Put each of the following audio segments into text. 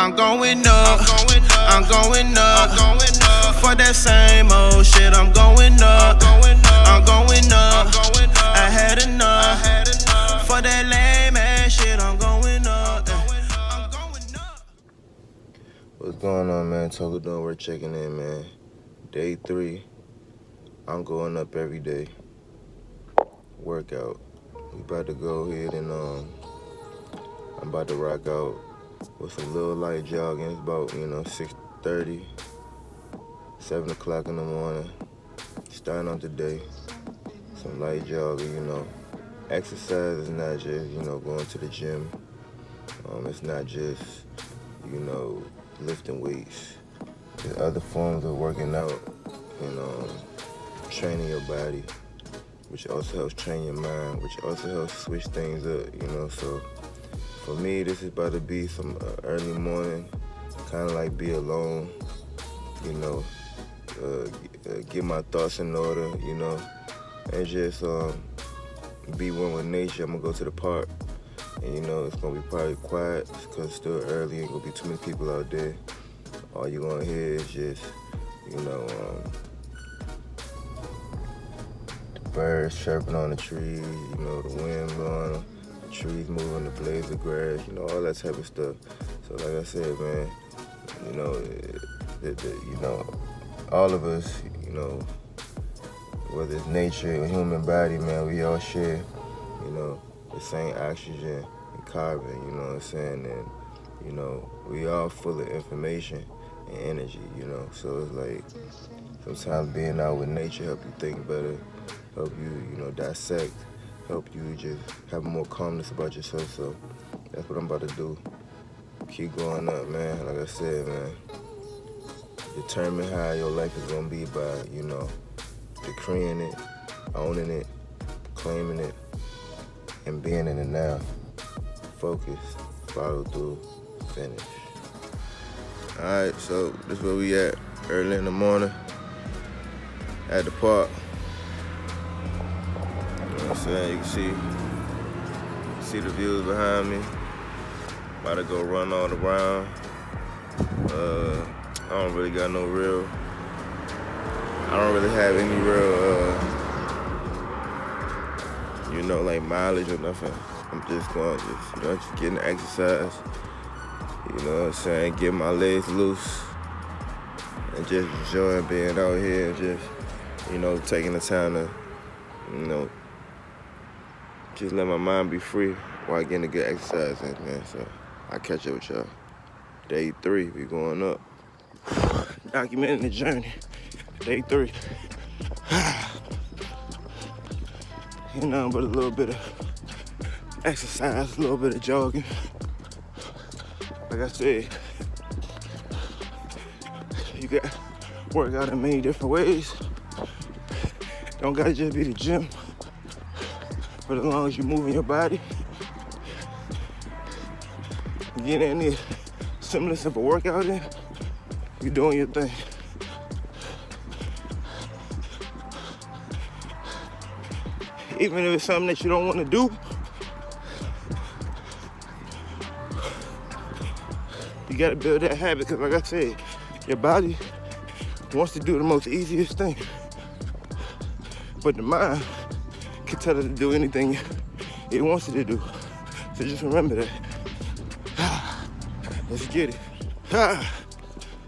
I'm going up, I'm going up. For that same old shit, I'm going up, I'm going up. I had enough. For that lame ass shit, I'm going up, I'm going up. What's going on, man? Togo Doing, we're checking in, man. Day 3. I'm going up every day. Workout. We about to go ahead and I'm about to rock out with some little light jogging. It's about 6:30, 7 o'clock in the morning. Starting on today. Some light jogging, Exercise is not just going to the gym. It's not just lifting weights. There's other forms of working out and training your body, which also helps train your mind, which also helps switch things up, So for me, this is about to be some early morning, kind of like be alone, get my thoughts in order, and just be one with nature. I'm gonna go to the park, and it's gonna be probably quiet because it's still early. Ain't gonna be too many people out there. All you're gonna hear is just, the birds chirping on the trees, the wind blowing, the trees moving, the blades of grass, all that type of stuff. So like I said, man, all of us, whether it's nature or human body, man, we all share, the same oxygen and carbon, you know what I'm saying? And, we all full of information and energy, So it's like, sometimes being out with nature help you think better, help you, dissect, help you just have more calmness about yourself. So that's what I'm about to do. Keep going up, man. Like I said, man, determine how your life is gonna be by, decreeing it, owning it, claiming it, and being in it now. Focus, follow through, finish. All right, so this is where we at, early in the morning, at the park. You know what I'm saying? You can see the views behind me. About to go run all around. I don't really got no real, I don't really have any real, like mileage or nothing. I'm just going, just getting exercise. You know what I'm saying? Getting my legs loose and just enjoying being out here and just, taking the time to, just let my mind be free while getting a good exercise in, man. So I'll catch up with y'all. Day 3, we going up. Documenting the journey. Day 3. Ain't nothing but a little bit of exercise, a little bit of jogging. Like I said, you got work out in many different ways. Don't gotta just be the gym. But as long as you're moving your body, get in there, semblance of a workout in, you're doing your thing. Even if it's something that you don't want to do, you gotta build that habit, because like I said, your body wants to do the most easiest thing, but the mind can tell it to do anything it wants it to do. So just remember that. Let's get it.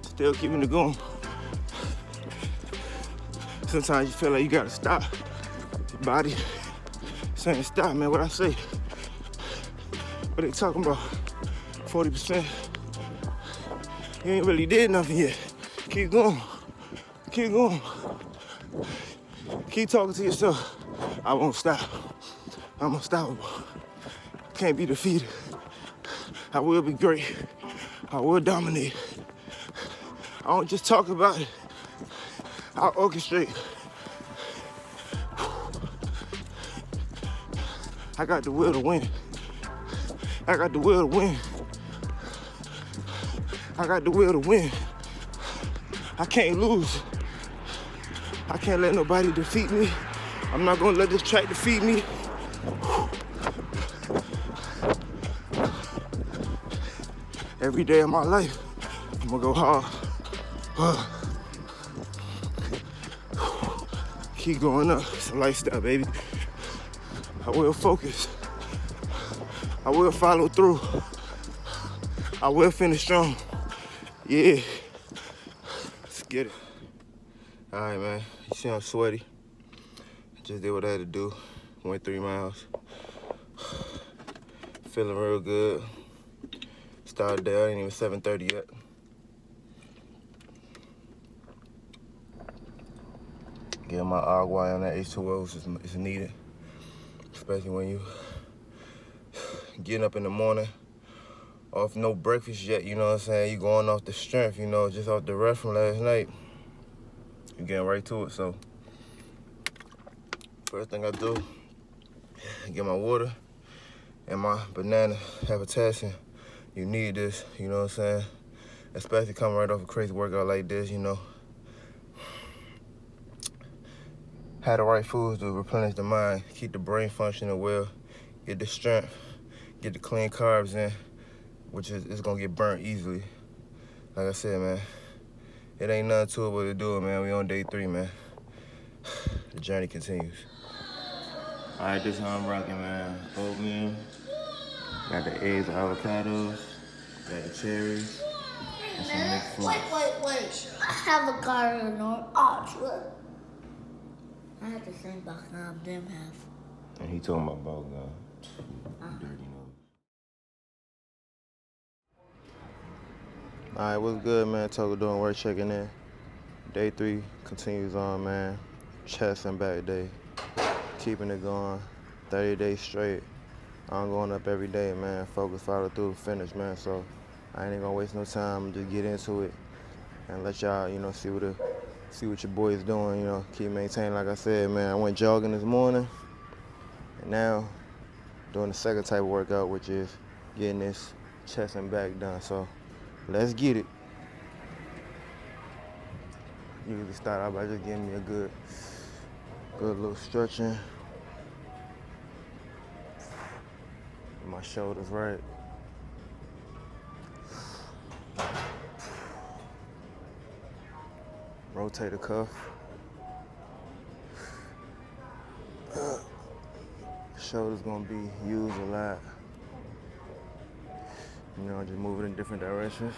Still keeping it going. Sometimes you feel like you gotta stop. Your body saying stop, man. What I say? What they talking about? 40%. You ain't really did nothing yet. Keep going. Keep going. Keep talking to yourself. I won't stop. I'm unstoppable. Can't be defeated. I will be great. I will dominate. I don't just talk about it. I'll orchestrate. I got the will to win. I got the will to win. I got the will to win. I can't lose. I can't let nobody defeat me. I'm not gonna let this track defeat me. every day of my life, I'm gonna go hard. Keep going up. It's a lifestyle, baby. I will focus. I will follow through. I will finish strong. Yeah. Let's get it. All right, man. You see I'm sweaty. Just did what I had to do. Went 3 miles. Feeling real good. Started there. Ain't even 7:30 yet. Getting my agua on that H2O is needed. Especially when you getting up in the morning off no breakfast yet, you know what I'm saying? You going off the strength, you know, just off the rest from last night. You getting right to it, so first thing I do, get my water and my banana, have a potassium. You need this, you know what I'm saying? Especially coming right off a crazy workout like this, you know. Have the right foods to replenish the mind, keep the brain functioning well, get the strength, get the clean carbs in, which is gonna get burnt easily. Like I said, man, it ain't nothing to it but to do it, man. We on day 3, man. The journey continues. All right, this is how I'm rocking, man. Oatmeal, got the eggs, avocados, got the cherries, and some mixed fruits. Wait. I have a garden or ultra. I have the same box now them have. And he talking about ball gun. Dirty nose. All right, what's good, man? Togo doing work, checking in. Day 3 continues on, man. Chest and back day. Keeping it going. 30 days straight. I'm going up every day, man. Focus, follow through, finish, man. So I ain't gonna waste no time. Just get into it and let y'all, you know, see what your boy is doing, you know, keep maintaining. Like I said, man, I went jogging this morning, and now doing the second type of workout, which is getting this chest and back done. So let's get it. Usually start out by just getting me a good little stretching. My shoulders right. Rotate the cuff. Shoulders gonna be used a lot. You know, just move it in different directions.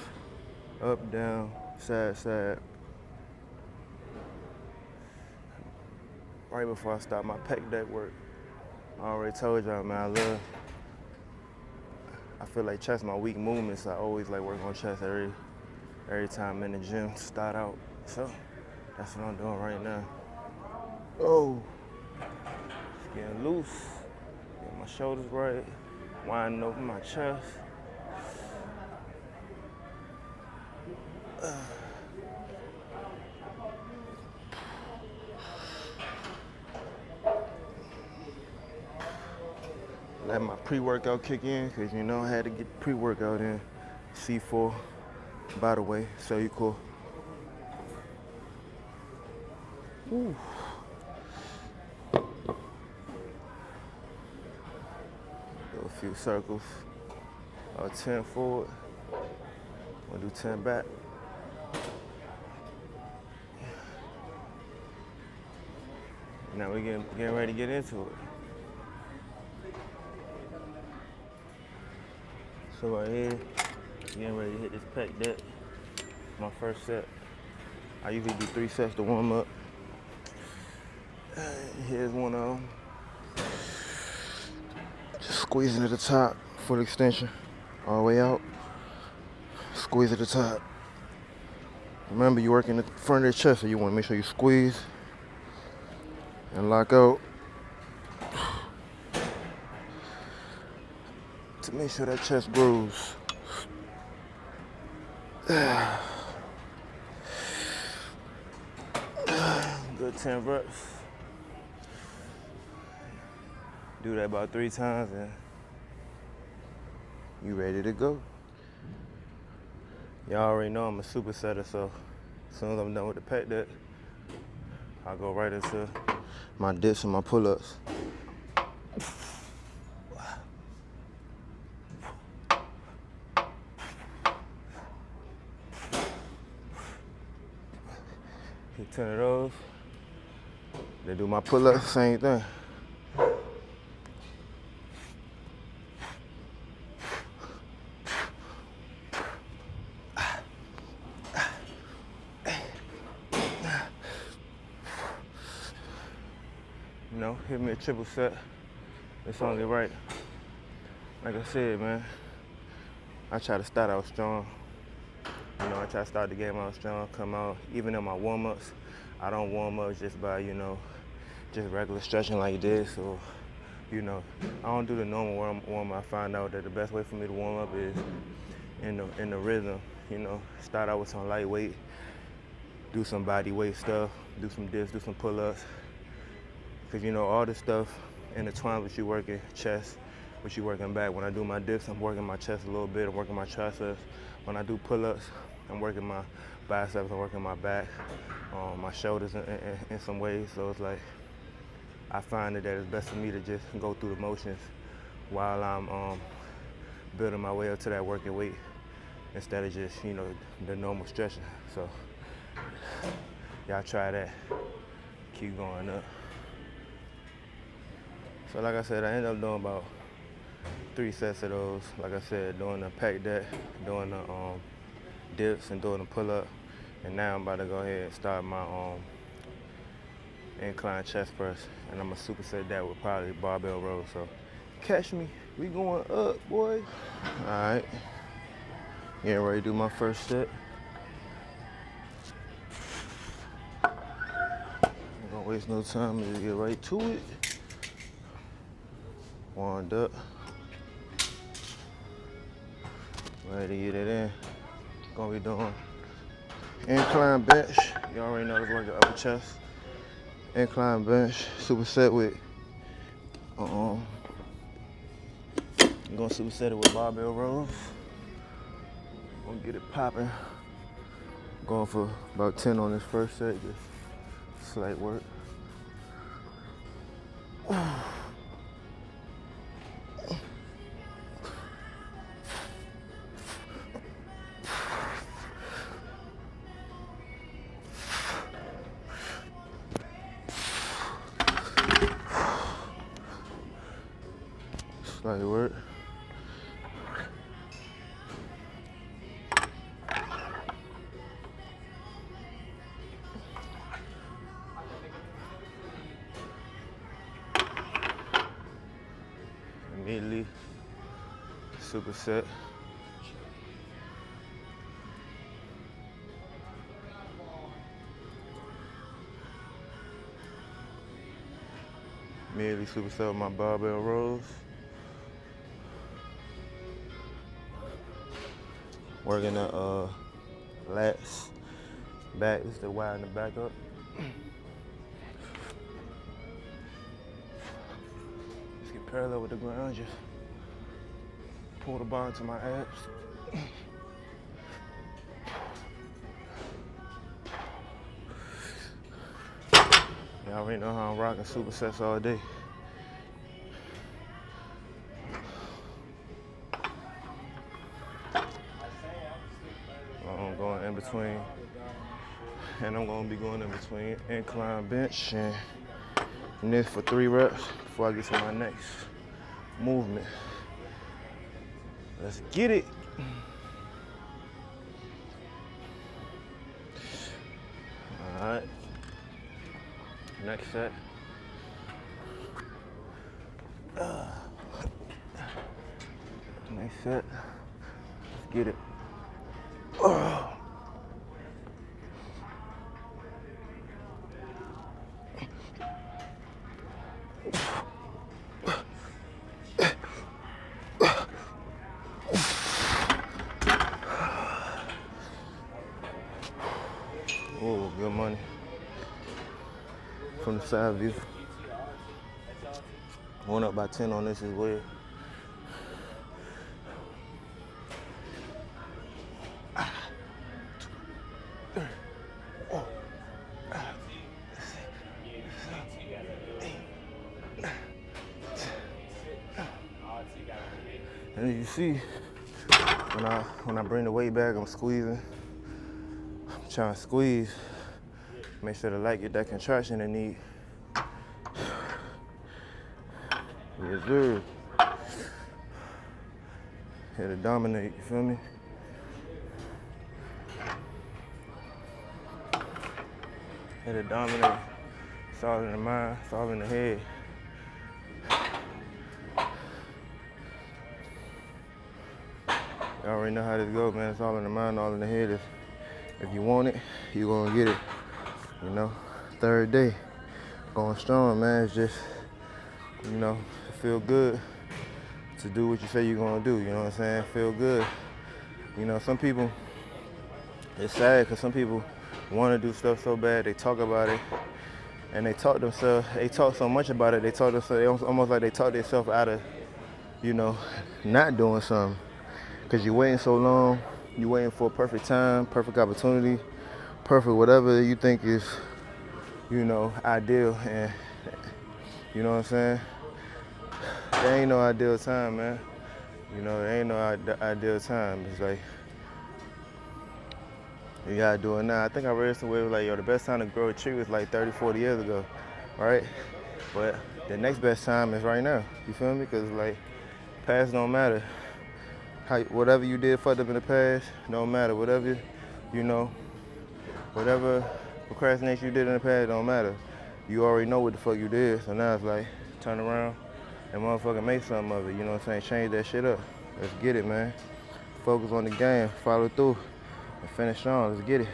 Up, down, side, side. Right before I start my pec deck work, I already told y'all, man, I feel like chest my weak movements. I always like work on chest every time I'm in the gym to start out. So that's what I'm doing right now. Oh, it's getting loose. Get my shoulders right, winding open my chest. Let my pre-workout kick in, cause you know I had to get pre-workout in. C4, by the way, so you cool. Ooh. Do a few circles. 10 forward. We'll do 10 back. Now we're getting ready to get into it. So right here, getting ready to hit this pec deck. My first set. I usually do 3 sets to warm up. Here's one of them. Just squeezing at the top, full extension, all the way out. Squeeze at the top. Remember, you work in the front of the chest, so you want to make sure you squeeze and lock out to make sure that chest grows. Good 10 reps. Do that about 3 times and you ready to go. Y'all already know I'm a supersetter, so as soon as I'm done with the pec deck, I'll go right into my dips and my pull-ups. Hit 10 of those. Then do my pull-ups, same thing. You know, hit me a triple set. It's only right. Like I said, man, I try to start out strong. You know, I try to start the game out strong, come out. Even in my warm-ups, I don't warm up just by, you know, just regular stretching like this. Or, you know, I don't do the normal warm up. I find out that the best way for me to warm up is in the rhythm. You know, start out with some lightweight, do some body weight stuff, do some dips, do some pull-ups. Because, you know, all this stuff intertwined with you working chest, with you working back. When I do my dips, I'm working my chest a little bit, I'm working my triceps. When I do pull-ups, I'm working my biceps, I'm working my back, my shoulders in some ways. So it's like, I find that it's best for me to just go through the motions while I'm building my way up to that working weight instead of just, you know, the normal stretching. So y'all try that, keep going up. So like I said, I ended up doing about 3 sets of those. Like I said, doing the pec deck, doing the dips and doing the pull-up. And now I'm about to go ahead and start my incline chest press. And I'm gonna superset that with probably barbell rows. So catch me, we going up, boy. All right, getting ready to do my first set. I'm gonna waste no time, just get right to it. Warmed up. Ready to get it in. Gonna be doing incline bench. You already know this work the upper chest. Incline bench, superset with I'm gonna superset it with barbell rows. Gonna get it popping. Going for about 10 on this first set, just slight work. Slight work. Immediately superset. Immediately superset with my barbell rows. Working the lats back, just to widen the back up. Just get parallel with the ground, just pull the bar into my abs. Y'all already know how I'm rocking supersets all day. I'm going in between, and I'm gonna be going in between incline bench and this for 3 reps before I get to my next movement. Let's get it. All right, next set. Next set, let's get it. Oh, good money. From the side view. Went up by 10 on this as well. And as you see, when I bring the weight back, I'm squeezing. I'm trying to squeeze Make sure the light get that contraction it need. Yes, sir. Here to dominate, you feel me? Here to dominate. It's all in the mind, it's all in the head. You already know how this goes, man. It's all in the mind, all in the head. If you want it, you're gonna get it. You know, third day, going strong, man. It's just, you know, it feel good to do what you say you're gonna do. You know what I'm saying? Feel good. You know, some people, it's sad because some people want to do stuff so bad, they talk about it, and they talk so much about it, they talk themselves, almost like they talk themselves out of, you know, not doing something. Because you're waiting so long, you're waiting for a perfect time, perfect opportunity, perfect whatever you think is, you know, ideal. And you know what I'm saying? There ain't no ideal time, man. You know, there ain't no ideal time. It's like, you gotta do it now. I think I read somewhere like, yo, the best time to grow a tree was like 30, 40 years ago, right? But the next best time is right now. You feel me? Because like, past don't matter. Whatever you did fucked up in the past, don't matter. Whatever, you know, whatever procrastination you did in the past, don't matter. You already know what the fuck you did. So now it's like, turn around and motherfucking make something of it. You know what I'm saying? Change that shit up. Let's get it, man. Focus on the game, follow through, and finish strong. Let's get it.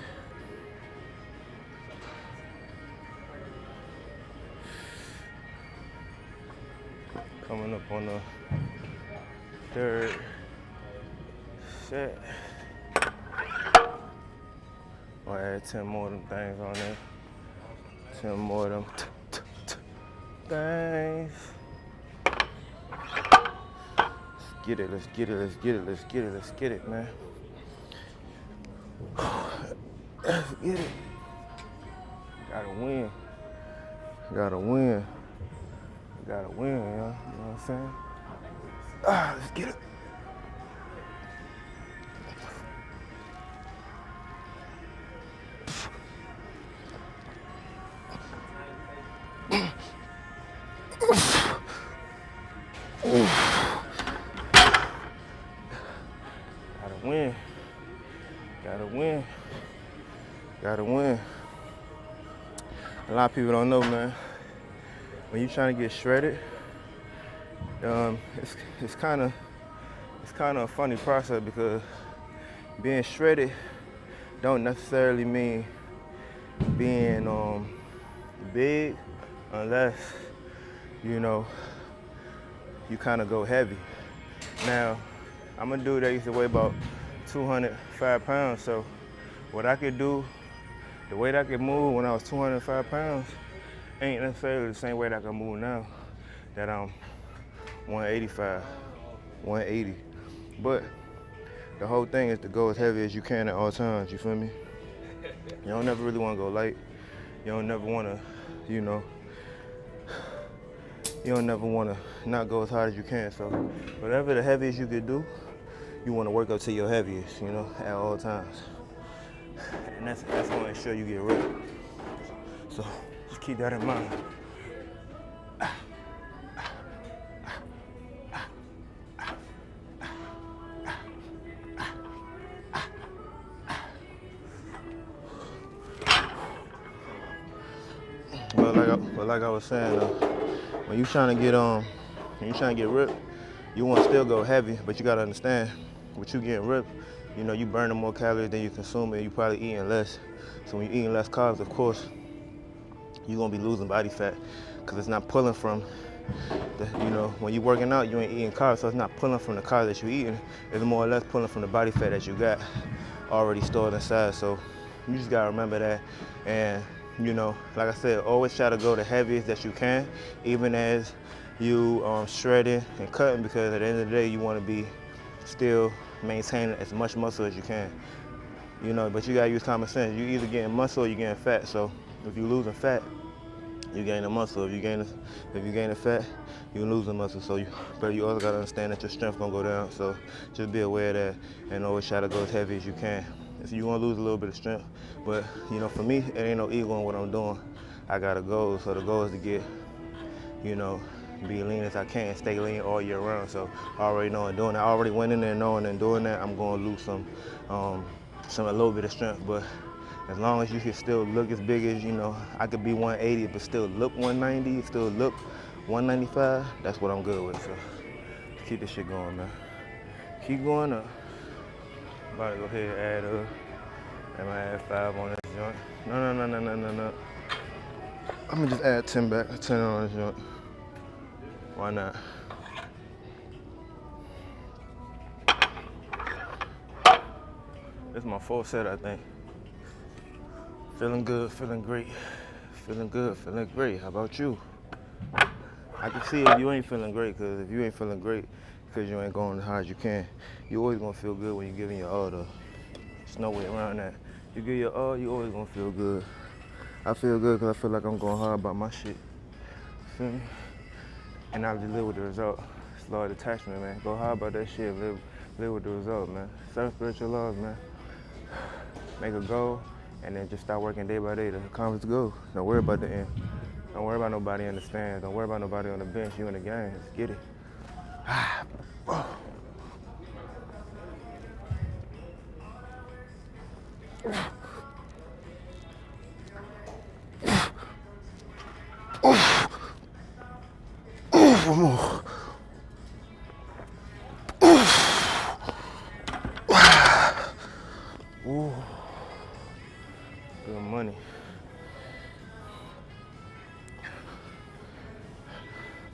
Coming up on the third set. I'll add 10 more of them things on there. 10 more of them things. Let's get it, let's get it, let's get it, let's get it, let's get it, man. Let's get it. Gotta win. Gotta win. Gotta win, you know what I'm saying? Let's get it. Gotta win. Gotta win. Gotta win. A lot of people don't know, man. When you're trying to get shredded, it's kind of a funny process because being shredded don't necessarily mean being big unless, you know, you kind of go heavy. Now, I'm a dude that used to weigh about 205 pounds, so what I could do, the weight I could move when I was 205 pounds ain't necessarily the same way that I can move now that I'm 185, 180. But the whole thing is to go as heavy as you can at all times, you feel me? You don't never really want to go light. You don't never want to, you know, you don't never want to not go as hard as you can. So whatever the heaviest you could do, you want to work up to your heaviest, you know, at all times. And that's going to ensure you get ripped. So just keep that in mind. But like I was saying, when you trying to get ripped, you want to still go heavy, but you gotta understand, with you getting ripped, you know, you burning more calories than you consuming, you probably eating less. So when you're eating less carbs, of course, you're gonna be losing body fat, because it's not pulling from you know, when you're working out, you ain't eating carbs, so it's not pulling from the carbs that you're eating. It's more or less pulling from the body fat that you got already stored inside. So you just gotta remember that. And you know, like I said, always try to go the heaviest that you can, even as you shredding and cutting, because at the end of the day, you want to be still maintaining as much muscle as you can. You know, but you gotta use common sense. You either getting muscle or you getting fat. So if you're losing fat, you gaining muscle. If you gaining fat, you losing muscle. So but you also gotta understand that your strength gonna go down. So just be aware of that, and always try to go as heavy as you can. So you're gonna lose a little bit of strength. But you know, for me, it ain't no ego in what I'm doing. I got a goal. So the goal is to get, you know, be lean as I can, stay lean all year round. So I already know and doing that. I already went in there knowing and doing that, I'm gonna lose a little bit of strength. But as long as you can still look as big as, you know, I could be 180, but still look 190, still look 195, that's what I'm good with. So keep this shit going, man. Keep going up. About to go ahead and add up. I'm gonna add 5 on this joint. No. I'm gonna just add 10 back, 10 on this joint. Why not? This is my 4th set, I think. Feeling good, feeling great. Feeling good, feeling great. How about you? I can see if you ain't feeling great, because if you ain't feeling great because you ain't going as hard as you can, you always gonna feel good when you're giving your all, though. There's no way around that. You give your all, you always gonna feel good. I feel good because I feel like I'm going hard about my shit. Feel me? And I just live with the result. It's law of detachment, man. Go hard about that shit. Live with the result, man. 7 spiritual laws, man. Make a goal, and then just start working day by day to accomplish the goal. Don't worry about the end. Don't worry about nobody in the stands. Don't worry about nobody on the bench. You in the game. Let's get it. One more. Ooh. Good money.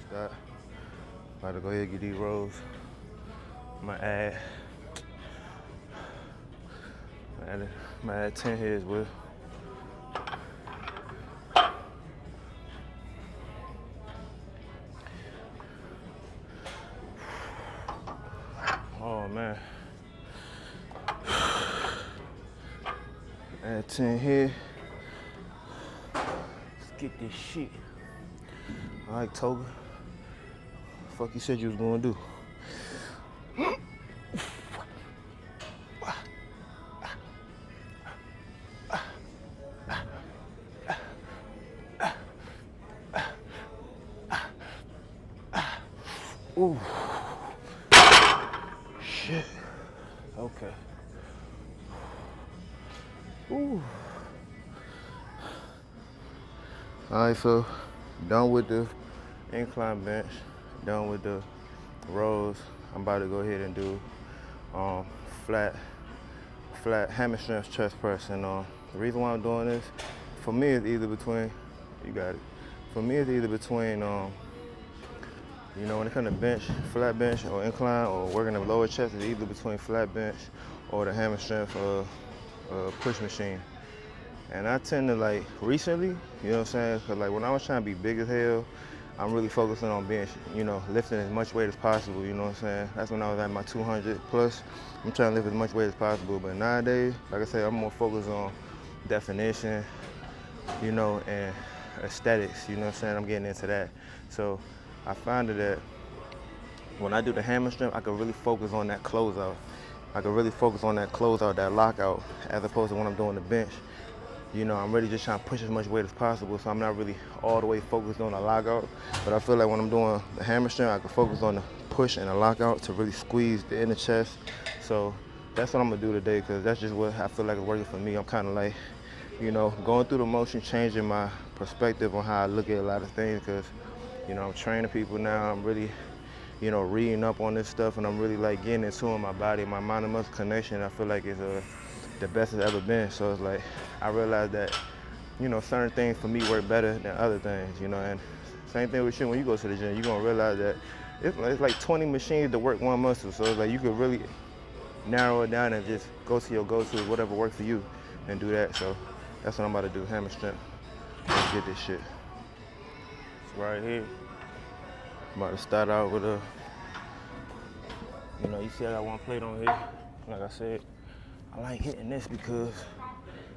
Stop. About to go ahead and get these rolls. I'm gonna add 10 here as well. Oh man. Add 10 here. Let's get this shit. All right, Toga. Fuck you said you was gonna do. Ooh. Shit. Okay. Ooh. All right, so done with the incline bench, done with the rows. I'm about to go ahead and do flat hamstring chest press. And the reason why I'm doing this, for me, it's either between, you got it. For me, it's either between, you know, when it comes to bench, flat bench or incline or working the lower chest, it's either between flat bench or the hamstring push machine. And I tend to, like, recently, you know what I'm saying? Because, like, when I was trying to be big as hell, I'm really focusing on being, you know, lifting as much weight as possible, you know what I'm saying? That's when I was at my 200 plus. I'm trying to lift as much weight as possible. But nowadays, like I said, I'm more focused on definition, you know, and aesthetics, you know what I'm saying? I'm getting into that. So I found that when I do the hamstring, I can really focus on that closeout. I can really focus on that closeout, that lockout, as opposed to when I'm doing the bench. You know, I'm really just trying to push as much weight as possible, so I'm not really all the way focused on the lockout. But I feel like when I'm doing the hamstring, I can focus on the push and the lockout to really squeeze the inner chest. So that's what I'm gonna do today, because that's just what I feel like is working for me. I'm kind of like, you know, going through the motion, changing my perspective on how I look at a lot of things, because, you know, I'm training people now. I'm really, you know, reading up on this stuff, and I'm really like getting into it, my body, my mind and muscle connection. I feel like it's the best it's ever been. So it's like, I realized that, you know, certain things for me work better than other things, you know. And same thing with you, when you go to the gym, you're gonna realize that it's like 20 machines to work one muscle. So it's like you could really narrow it down and just go to your go-to, whatever works for you, and do that. So that's what I'm about to do, hammer strength. Let's get this shit. It's right here. I'm about to start out with a, you know, you see I got one plate on here. Like I said, I like hitting this because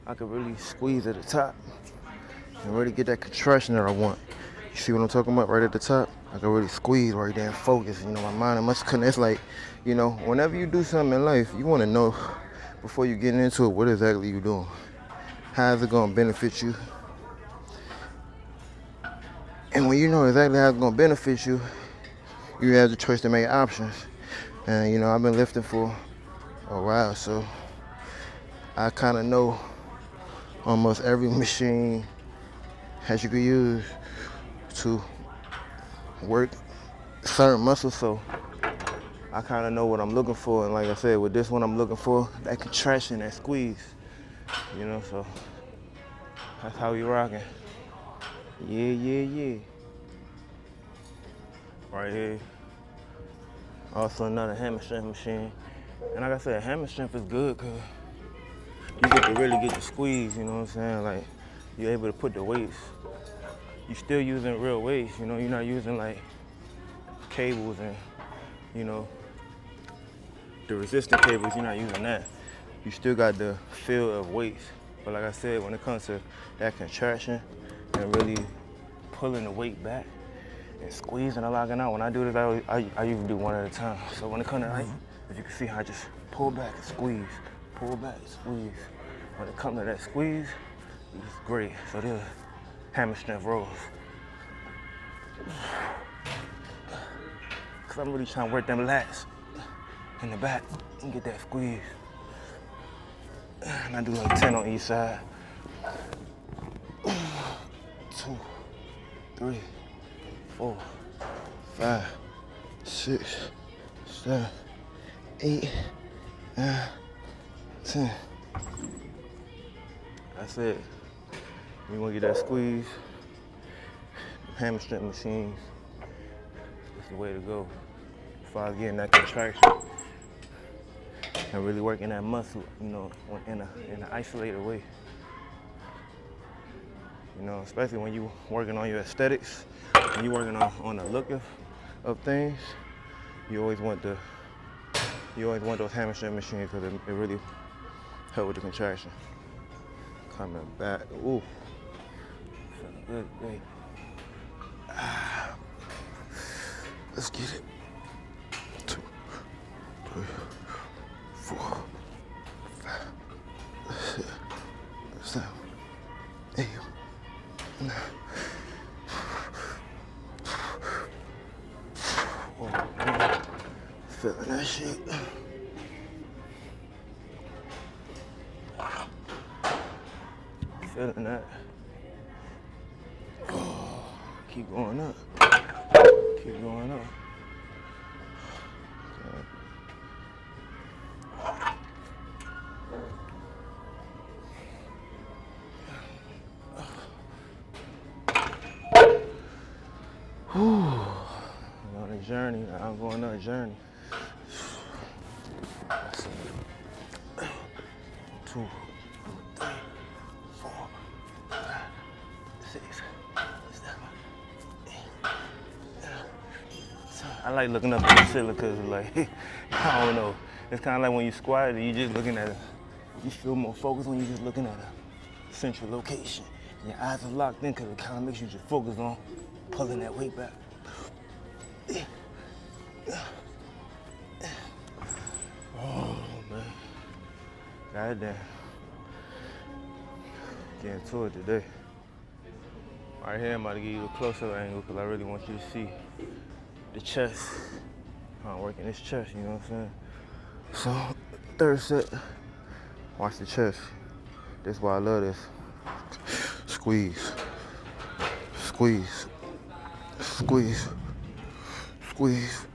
I can really squeeze at the top and really get that contraction that I want. You see what I'm talking about right at the top? I can really squeeze right there and focus. You know, my mind and muscle connect. It's like, you know, whenever you do something in life, you want to know before you get into it, what exactly you doing? How is it gonna benefit you? And when you know exactly how it's gonna benefit you, you have the choice to make options. And you know, I've been lifting for a while, so I kind of know almost every machine that you could use to work certain muscles. So I kind of know what I'm looking for. And like I said, with this one, I'm looking for that contraction, that squeeze. You know, so that's how we rocking. Yeah. Right here. Also another hammer strength machine. And like I said, hammer strength is good because you get to really get the squeeze, you know what I'm saying? Like, you're able to put the weights. You're still using real weights, you know? You're not using like cables and, you know, the resistant cables, you're not using that. You still got the feel of weights. But like I said, when it comes to that contraction and really pulling the weight back and squeezing and locking out, when I do this, I usually do one at a time. So when it comes to height, as you can see, I just pull back and squeeze, pull back and squeeze. When it comes to that squeeze, it's great. So there's hammer strength rows. Cause I'm really trying to work them lats in the back and get that squeeze. And I do like 10 on each side. 2, 3, 4, 5, 6, 7, 8, 9, 10. That's it. You want to get that squeeze? Hammer strength machines. It's the way to go. As far as getting that contraction and really working that muscle, you know, in an isolated way. You know, especially when you working on your aesthetics, and you working on the look of things, you always want those hammer strength machines because it really help with the contraction. Coming back, ooh, feeling good today. Let's get it. 2, 3, 4, 5, 6, 7, 8, 9. Oh, man. Feeling that shit. Feeling that. Oh, keep going up. Keep going up. On a journey. I'm going on a journey. 2, 3, 4, 5, 6, 7, 8, 9. I like looking up at the ceiling because it's like, I don't know. It's kind of like when you squat and you just looking at it. You feel more focused when you're just looking at a central location. And your eyes are locked in because it kind of makes you just focus on pulling that weight back. Oh, man. Goddamn. Getting to it today. Right here, I'm about to give you a closer angle because I really want you to see the chest. I'm working this chest, you know what I'm saying? So, third set, watch the chest. This is why I love this. Squeeze, squeeze, squeeze, squeeze,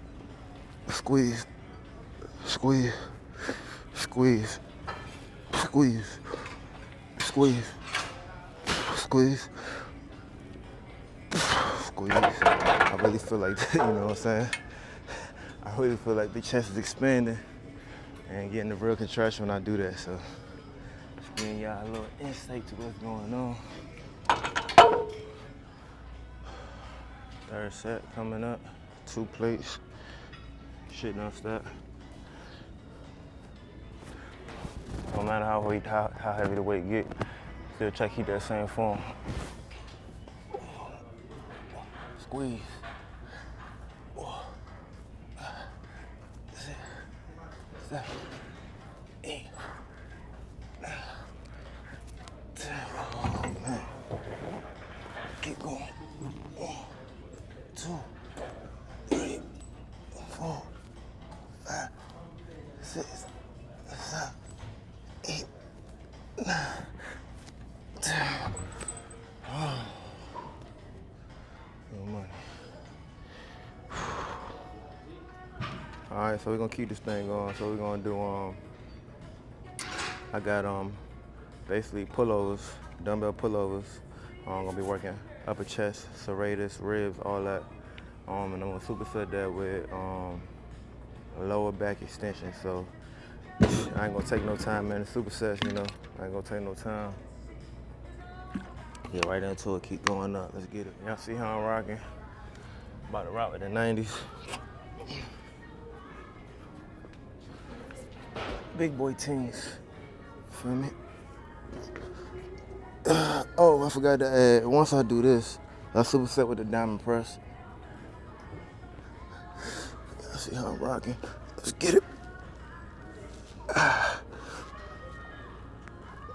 squeeze, squeeze, squeeze, squeeze, squeeze, squeeze, squeeze. I really feel like that, you know what I'm saying? I really feel like the chest is expanding and getting the real contraction when I do that. So just giving y'all a little insight to what's going on. Third set coming up, 2 plates. Shit don't stop. No matter how heavy the weight get, still try to keep that same form. Squeeze. 6, 7, 8, Keep going. 1, 2, 3, 4, 5, 6, 7, 8, 9, 10. No money. All right, so we're gonna keep this thing going. So we're gonna do I got basically pullovers, dumbbell pullovers. I'm gonna be working upper chest, serratus, ribs, all that. And I'm gonna superset that with lower back extension. So I ain't gonna take no time, man. The supersets, you know, I ain't gonna take no time. Get right into it, keep going up. Let's get it. Y'all see how I'm rocking? About to rock with the 90s. Big boy teams. Feel me? Oh, I forgot to add, once I do this, I superset with the diamond press. Y'all see how I'm rocking? Let's get it.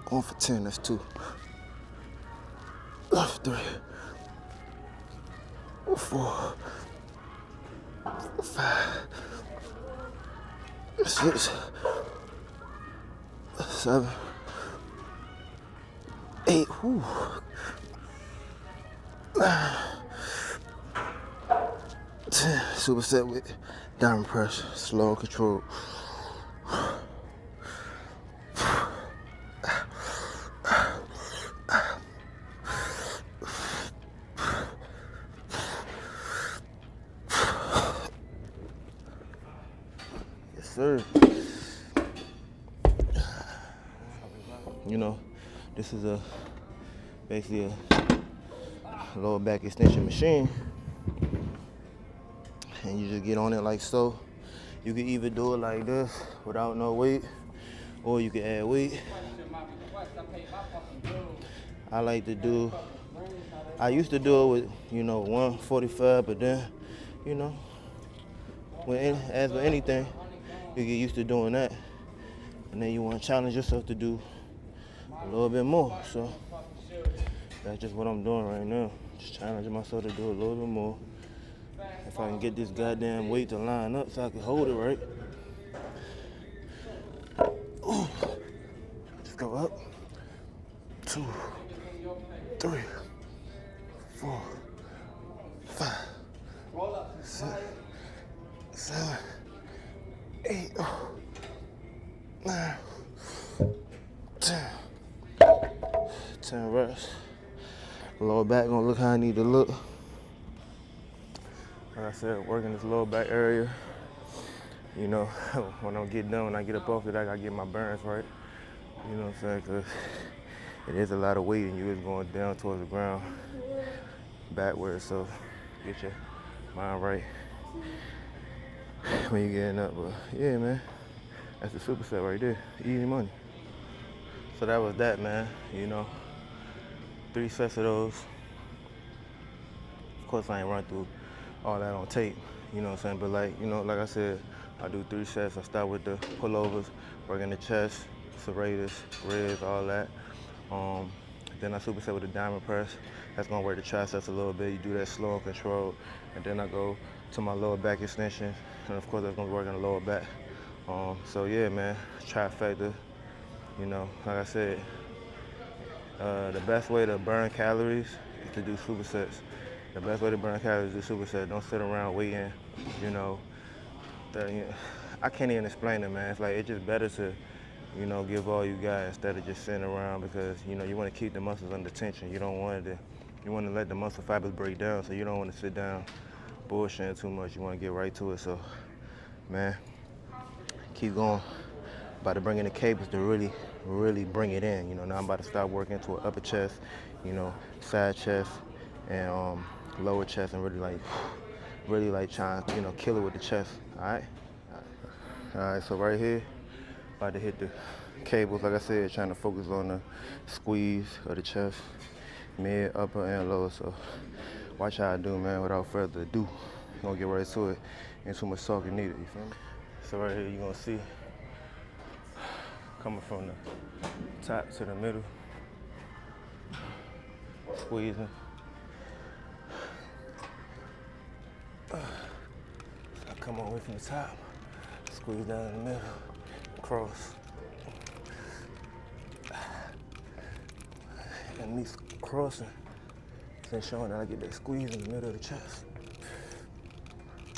1 for 10, that's 2. 3, 4, 5, 6, 7, 8. Whew. 10. Superset with diamond press, slow and control. Yes, sir. You know, this is basically a lower back extension machine, and you just get on it like so. You can either do it like this without no weight, or you can add weight. I used to do it with, 145, but then, as with anything, you get used to doing that, and then you want to challenge yourself to do a little bit more. So that's just what I'm doing right now. Just challenging myself to do a little bit more. If I can get this goddamn weight to line up so I can hold it right. Ooh. Just go up. 2, 3, 4, 5, 6, 7, 8, 9, 10. 10 reps. Lower back gonna look how I need to look. Like I said, working this lower back area. When I get done, when I get up off it, I gotta get my burns right. You know what I'm saying? Because it is a lot of weight and you is going down towards the ground, backwards. So get your mind right when you're getting up. But yeah, man, that's the superset right there. Easy money. So that was that, man. 3 sets of those. Of course, I ain't run through all that on tape, you know what I'm saying? But like I said, I do 3 sets. I start with the pullovers, working the chest, serratus, ribs, all that. Then I superset with the diamond press. That's gonna work the triceps a little bit. You do that slow and controlled. And then I go to my lower back extension. And of course, that's gonna be working the lower back. So yeah, man, trifecta. Like I said, the best way to burn calories is to do supersets. The best way to burn calories is to do supersets. Don't sit around waiting, I can't even explain it, man. It's like, it's just better to, give all you got instead of just sitting around, because, you want to keep the muscles under tension. You want to let the muscle fibers break down, so you don't want to sit down bullshitting too much. You want to get right to it. So, man, keep going. About to bring in the cables to really bring it in. Now I'm about to start working to an upper chest, side chest, and lower chest, and really trying to, kill it with the chest. All right, so right here, about to hit the cables, like I said, trying to focus on the squeeze of the chest, mid, upper, and lower. So watch how I do, man. Without further ado, we're gonna get right to it. Ain't too much talking needed, you feel me? So right here, you're gonna see, coming from the top to the middle, squeezing, I come all the way from the top, squeeze down in the middle, cross. And me crossing, it's showing that I get that squeeze in the middle of the chest.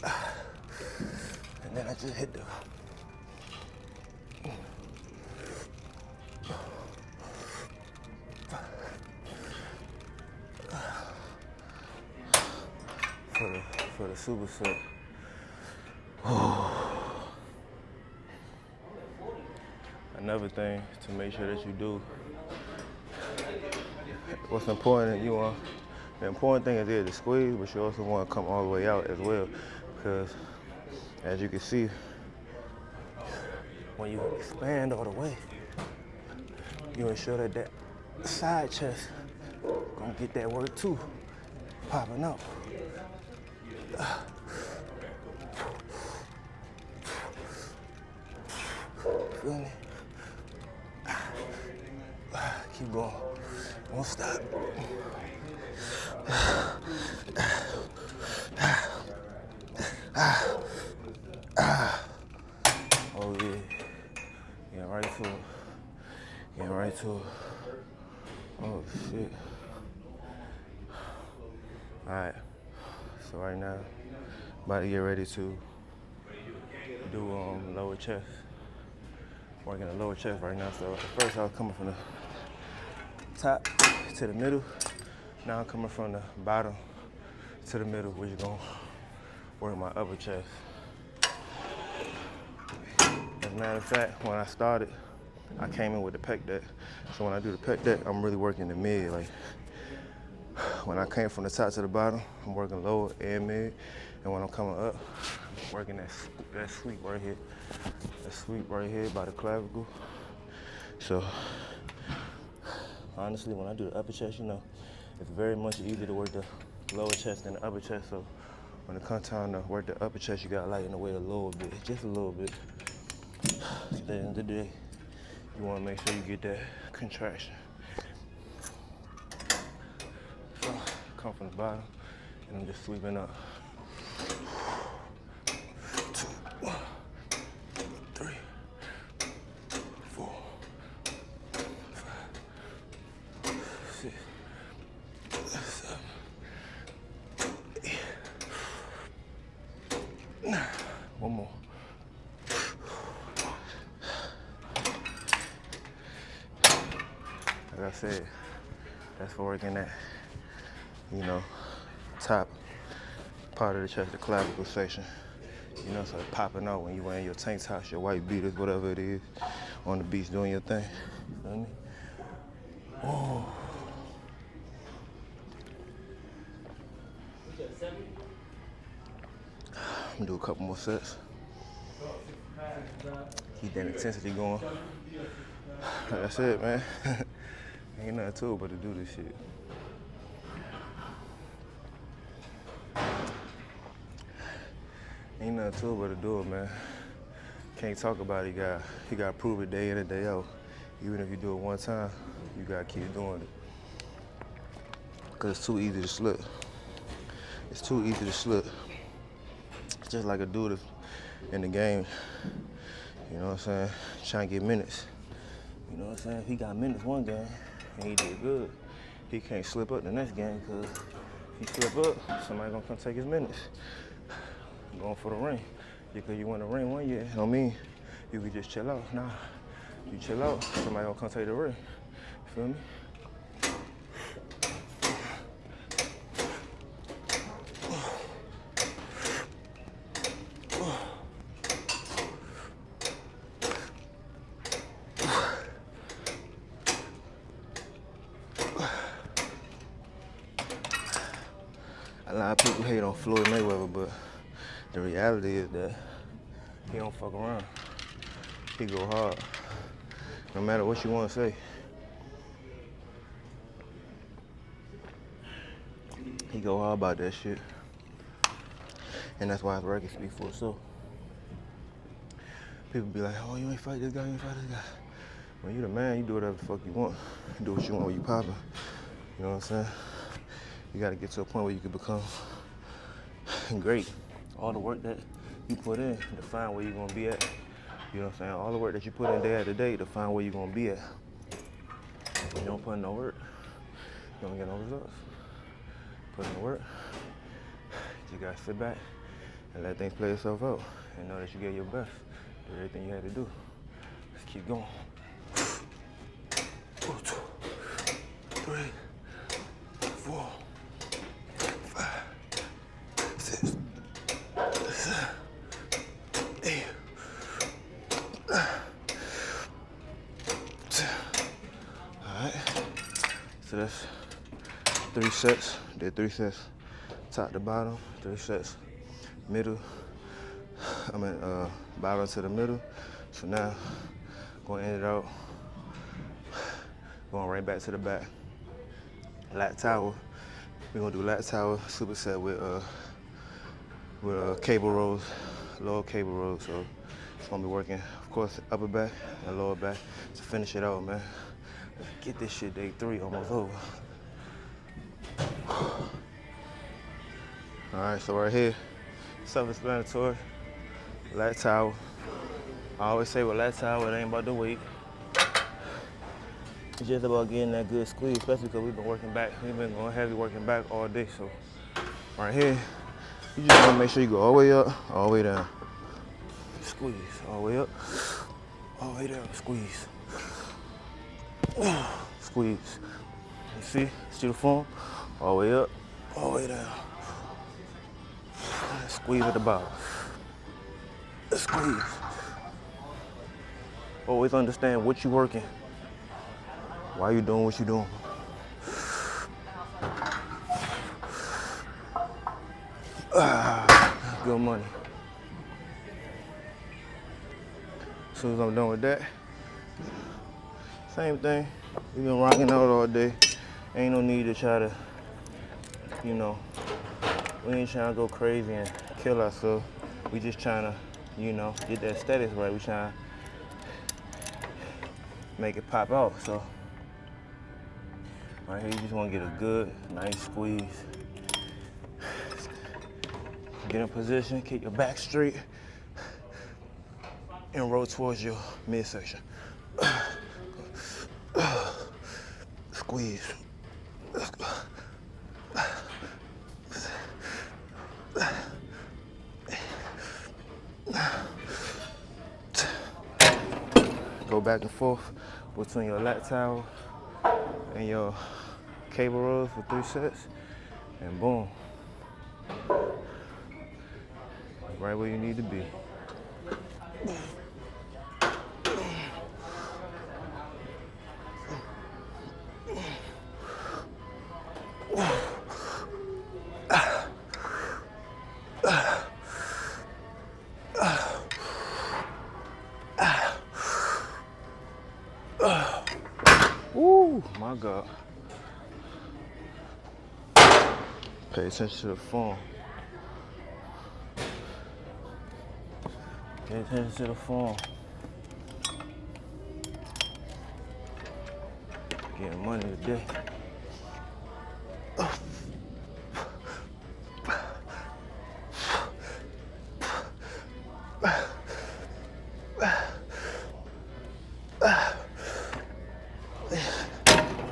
And then I just hit the for the superset. Another thing to make sure that you do, what's important, the important thing is to squeeze, but you also want to come all the way out as well, because as you can see, when you expand all the way, you ensure that that side chest gonna get that work too, popping out. Feel me? Keep going. Won't stop. Oh yeah. Getting right to it. Getting right to it. Oh shit. Alright. So right now, about to get ready to do lower chest. Working the lower chest right now. So at first I was coming from the top to the middle. Now I'm coming from the bottom to the middle, which is gonna work my upper chest. As a matter of fact, when I started, I came in with the pec deck. So when I do the pec deck, I'm really working the mid. Like when I came from the top to the bottom, I'm working lower and mid. And when I'm coming up, I'm working that sweep right here. That sweep right here by the clavicle. So honestly, when I do the upper chest, it's very much easier to work the lower chest than the upper chest. So when it comes time to work the upper chest, you gotta lighten the weight a little bit, just a little bit. At the end of the day, you wanna make sure you get that contraction. So come from the bottom, and I'm just sweeping up. 2, 3, 4, 5, 6, 7, 8. 9. One more. Like I said, that's for working that, top part of the chest, the clavicle section. So it's popping out when you wearing your tank tops, your white beaters, whatever it is, on the beach doing your thing. You feel me? Oh. I'm gonna do a couple more sets. Keep that intensity going. Like I said, man, ain't nothing to it but to do this shit. Ain't nothing to it but to do it, man. Can't talk about it. You got to prove it day in and day out. Even if you do it one time, you got to keep doing it. Because it's too easy to slip. It's too easy to slip. It's just like a dude in the game, you know what I'm saying, trying to get minutes. You know what I'm saying? If he got minutes one game and he did good, he can't slip up the next game, because if he slip up, somebody gonna come take his minutes. Going for the ring. Because you win the ring one year, don't mean you can just chill out. Nah, you chill out, somebody gonna come take the ring. You feel me? A lot of people hate on Floyd Mayweather, but the reality is that he don't fuck around. He go hard, no matter what you want to say. He go hard about that shit. And that's why his record speaks for itself. People be like, oh, you ain't fight this guy, you ain't fight this guy. When you the man, you do whatever the fuck you want. You do what you want when you poppin'. You know what I'm saying? You gotta get to a point where you can become great. all the work that you put in to find where you're gonna be at. You know what I'm saying? All the work that you put in day after day to find where you're gonna be at. If you don't put in no work, you don't get no results. Put in the work, you gotta sit back and let things play itself out and know that you gave your best. Do everything you had to do. Let's keep going. 1, 2, 3, 4, 5, 6, 7, 8, 9, 10. All right. So that's 3 sets. Did 3 sets, top to bottom. 3 sets, middle. Bottom to the middle. So now, gonna end it out. Going right back to the back. Lat tower. We're gonna do lat tower superset with cable rows, lower cable rows. So it's gonna be working, of course, upper back and lower back to finish it out, man. Let's get this shit day 3 almost over. All right, so right here, self-explanatory, lat tower. I always say with lat tower, it ain't about the weight. It's just about getting that good squeeze, especially because we've been working back. We've been going heavy working back all day. So right here, you just want to make sure you go all the way up, all the way down. Squeeze, all the way up, all the way down, squeeze. Squeeze. You see the form? All the way up, all the way down. Squeeze at the bottom. Squeeze. Always understand what you're working. Why you doing what you doing? Good money. As soon as I'm done with that, same thing. We've been rocking out all day. Ain't no need to try to, we ain't trying to go crazy and kill ourselves. We just trying to, get that status right. We trying to make it pop out. So right here, you just want to get a good, nice squeeze. Get in position, keep your back straight, and roll towards your midsection. Squeeze. Go back and forth between your lat tower and your cable rows for 3 sets, and boom. Right where you need to be. Ooh, my God. Pay attention to the form. Pay attention to the form. Getting money today.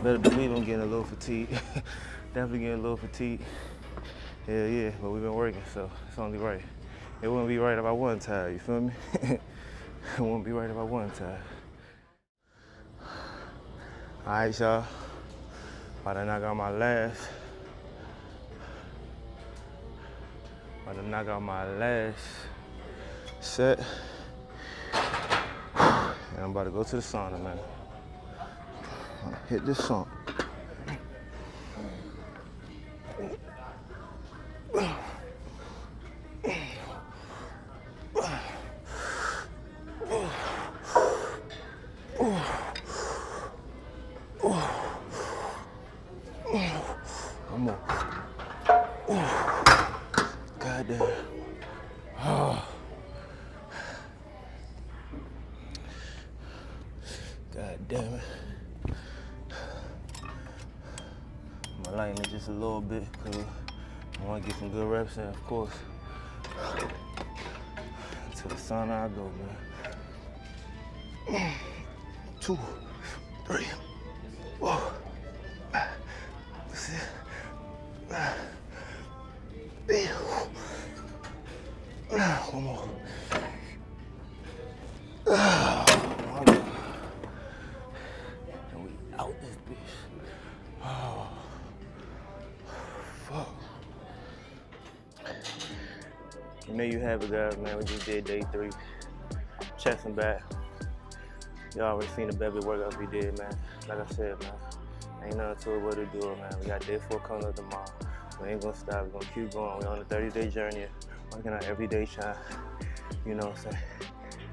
Better believe I'm getting a little fatigued. Definitely getting a little fatigued. Hell yeah, but we've been working, so it's only right. It wouldn't be right if I wasn't tired, you feel me? It wouldn't be right if I wasn't tired. All right, y'all. About to knock out my last. Set. And I'm about to go to the sauna, man. Hit this song. One more. God damn. Oh. God damn it. I'm gonna lighten it just a little bit because I want to get some good reps in, of course. To the sun I go, man. 2, 3, 4. That's it. One more. And we out this bitch. Oh, fuck. And there you have it, guys, man. We just did day 3. Chest and back. Y'all already seen the baby workouts we did, man. Like I said, man, ain't nothing to it but to do it, man. We got day 4 coming up tomorrow. We ain't gonna stop. We're gonna keep going. We're on a 30-day journey, working on everyday shine. You know what I'm saying?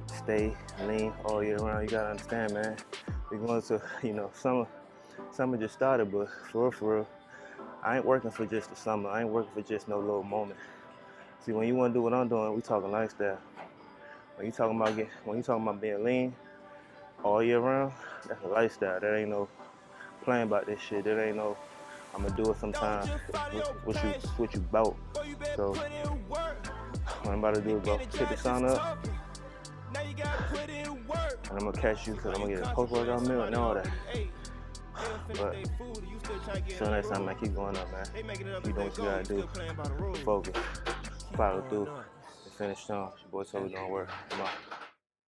Stay lean all year round. You gotta understand, man. We're going to, you know, summer just started, but for real, I ain't working for just the summer. I ain't working for just no little moment. See, when you wanna do what I'm doing, we talking lifestyle. When you talking about being lean all year round, that's a lifestyle. That ain't no playing about this shit. That ain't no, I'm gonna do it sometime. What you bout. So what I'm about to do is go hit the sun up, and I'm gonna catch you because I'm gonna get a post-workout meal and all that. But so next time, man, keep going up, man. Keep doing what you gotta do. Focus, follow through, and finish strong. Your boy told me don't work. Come on.